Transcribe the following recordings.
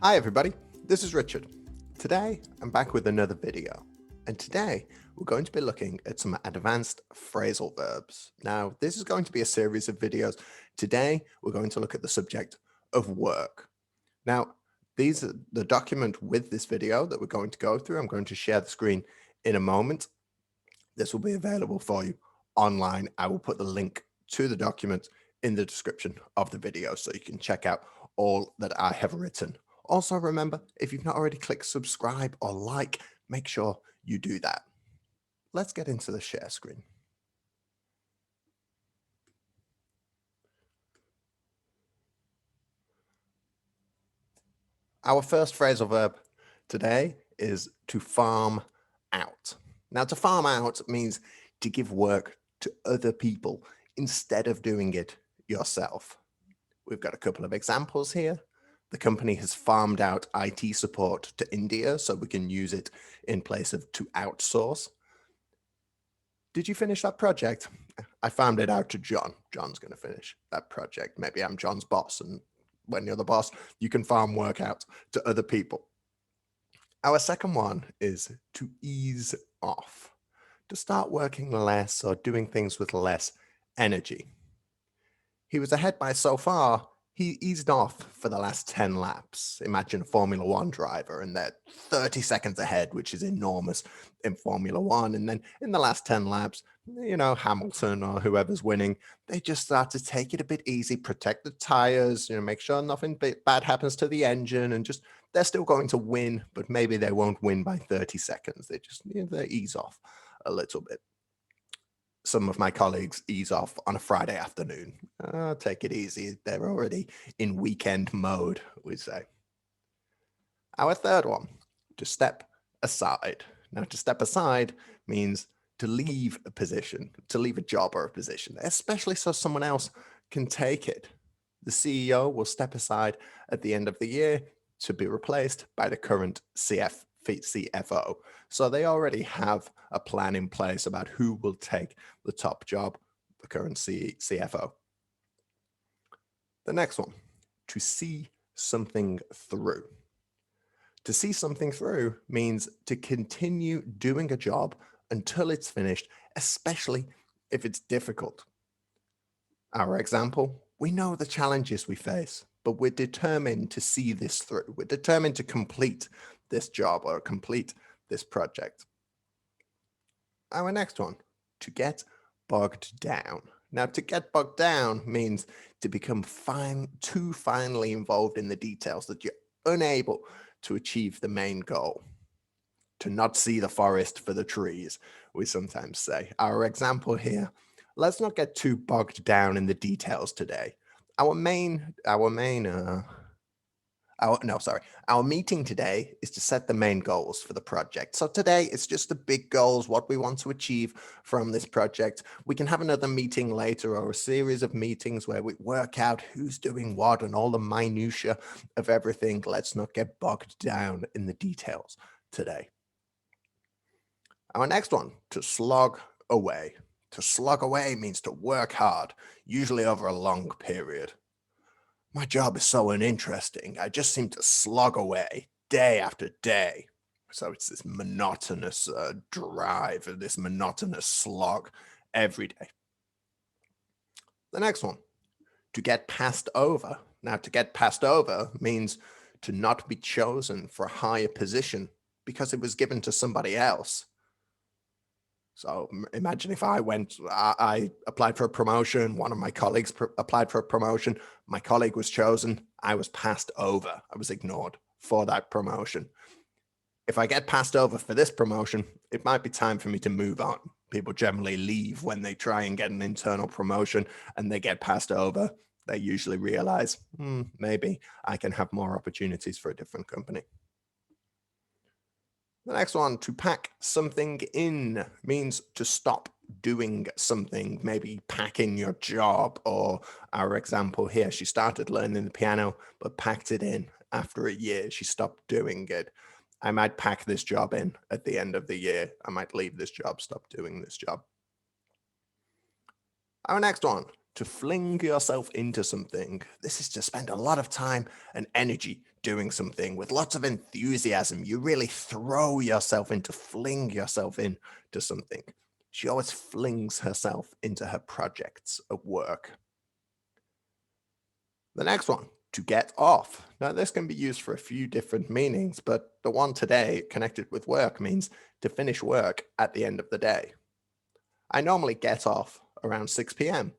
Hi everybody, this is Richard. Today I'm back with another video, and today we're going to be looking at some advanced phrasal verbs. Now this is going to be a series of videos. Today we're going to look at the subject of work. Now these are the document with this video that we're going to go through. I'm going to share the screen in a moment. This will be available for you online. I will put the link to the document in the description of the video so you can check out all that I have written. Also, remember, if you've not already clicked subscribe or like, make sure you do that. Let's get into the share screen. Our first phrasal verb today is to farm out. Now, to farm out means to give work to other people instead of doing it yourself. We've got a couple of examples here. The company has farmed out IT support to India so we can use it in place of to outsource. Did you finish that project? I farmed it out to John. John's going to finish that project. Maybe I'm John's boss, and when you're the boss, you can farm work out to other people. Our second one is to ease off, to start working less or doing things with less energy. He was ahead by so far, he eased off for the last 10 laps. Imagine a Formula One driver and they're 30 seconds ahead, which is enormous in Formula One. And then in the last 10 laps, you know, Hamilton or whoever's winning, they just start to take it a bit easy, protect the tires, you know, make sure nothing bad happens to the engine, and just they're still going to win, but maybe they won't win by 30 seconds. They just, you know, they ease off a little bit. Some of my colleagues ease off on a Friday afternoon. Take it easy. They're already in weekend mode, we say. Our third one, to step aside. Now, to step aside means to leave a position, to leave a job or a position, especially so someone else can take it. The CEO will step aside at the end of the year to be replaced by the current CFO. So they already have a plan in place about who will take the top job, the current CFO. The next one, to see something through. To see something through means to continue doing a job until it's finished, especially if it's difficult. Our example, we know the challenges we face, but we're determined to see this through. We're determined to complete this job or complete this project. Our next one, to get bogged down. Now, to get bogged down means to become too finely involved in the details that you're unable to achieve the main goal. To not see the forest for the trees, we sometimes say. Our example here, let's not get too bogged down in the details today. Our meeting today is to set the main goals for the project. So today it's just the big goals, what we want to achieve from this project. We can have another meeting later or a series of meetings where we work out who's doing what and all the minutiae of everything. Let's not get bogged down in the details today. Our next one, to slog away. To slog away means to work hard, usually over a long period. My job is so uninteresting. I just seem to slog away day after day. So it's this monotonous drive, this monotonous slog every day. The next one, to get passed over. Now, to get passed over means to not be chosen for a higher position because it was given to somebody else. So imagine if I applied for a promotion, one of my colleagues applied for a promotion, my colleague was chosen, I was passed over, I was ignored for that promotion. If I get passed over for this promotion, it might be time for me to move on. People generally leave when they try and get an internal promotion and they get passed over. They usually realize, maybe I can have more opportunities for a different company. The next one, to pack something in, means to stop doing something, maybe packing your job, or our example here, she started learning the piano, but packed it in after a year. She stopped doing it. I might pack this job in at the end of the year. I might leave this job, stop doing this job. Our next one, to fling yourself into something. This is to spend a lot of time and energy doing something with lots of enthusiasm. You really throw yourself into, fling yourself into something. She always flings herself into her projects at work. The next one, to get off. Now, this can be used for a few different meanings, but the one today connected with work means to finish work at the end of the day. I normally get off around 6 p.m.,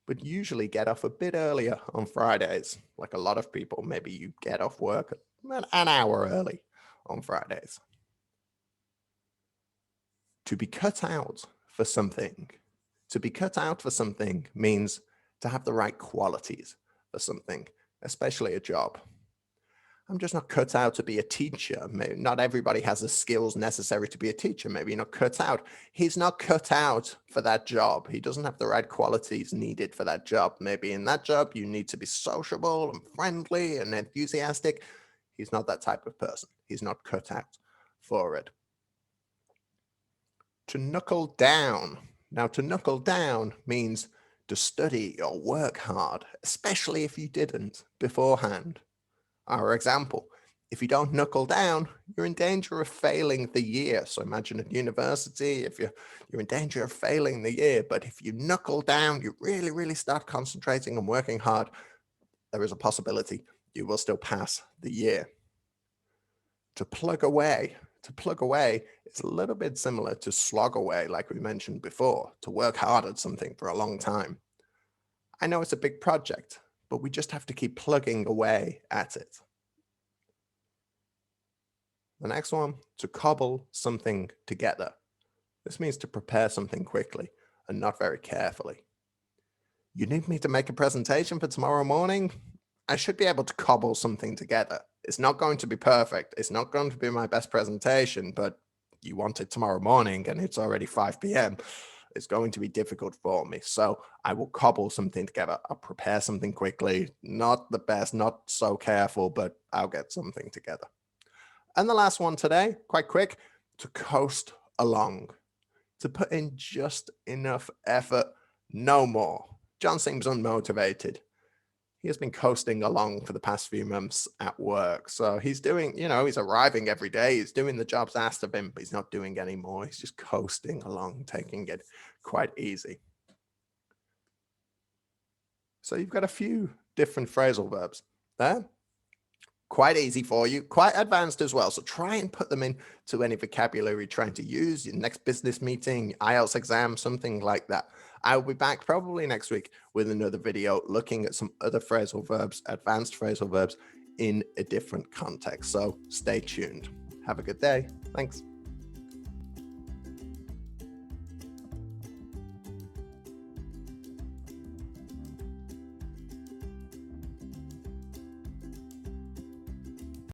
but usually get off a bit earlier on Fridays. Like a lot of people, maybe you get off work an hour early on Fridays. To be cut out for something. To be cut out for something means to have the right qualities for something, especially a job. I'm just not cut out to be a teacher. Maybe not everybody has the skills necessary to be a teacher. Maybe you're not cut out. He's not cut out for that job. He doesn't have the right qualities needed for that job. Maybe in that job, you need to be sociable and friendly and enthusiastic. He's not that type of person. He's not cut out for it. To knuckle down. Now, to knuckle down means to study or work hard, especially if you didn't beforehand. Our example, if you don't knuckle down, you're in danger of failing the year. So imagine at university, if you're in danger of failing the year, but if you knuckle down, you really start concentrating and working hard, there is a possibility you will still pass the year. To plug away. To plug away is a little bit similar to slog away, like we mentioned before, to work hard at something for a long time. I know it's a big project, but we just have to keep plugging away at it. The next one, to cobble something together. This means to prepare something quickly and not very carefully. You need me to make a presentation for tomorrow morning? I should be able to cobble something together. It's not going to be perfect. It's not going to be my best presentation, but you want it tomorrow morning and it's already 5 p.m. It's going to be difficult for me. So I will cobble something together. I'll prepare something quickly. Not the best, not so careful, but I'll get something together. And the last one today, quite quick, to coast along. To put in just enough effort, no more. John seems unmotivated. He has been coasting along for the past few months at work. So he's doing, he's arriving every day. He's doing the jobs asked of him, but he's not doing any more. He's just coasting along, taking it quite easy. So you've got a few different phrasal verbs there. Quite easy for you, quite advanced as well. So try and put them into any vocabulary you're trying to use, your next business meeting, IELTS exam, something like that. I will be back probably next week with another video looking at some other phrasal verbs, advanced phrasal verbs in a different context. So stay tuned. Have a good day. Thanks.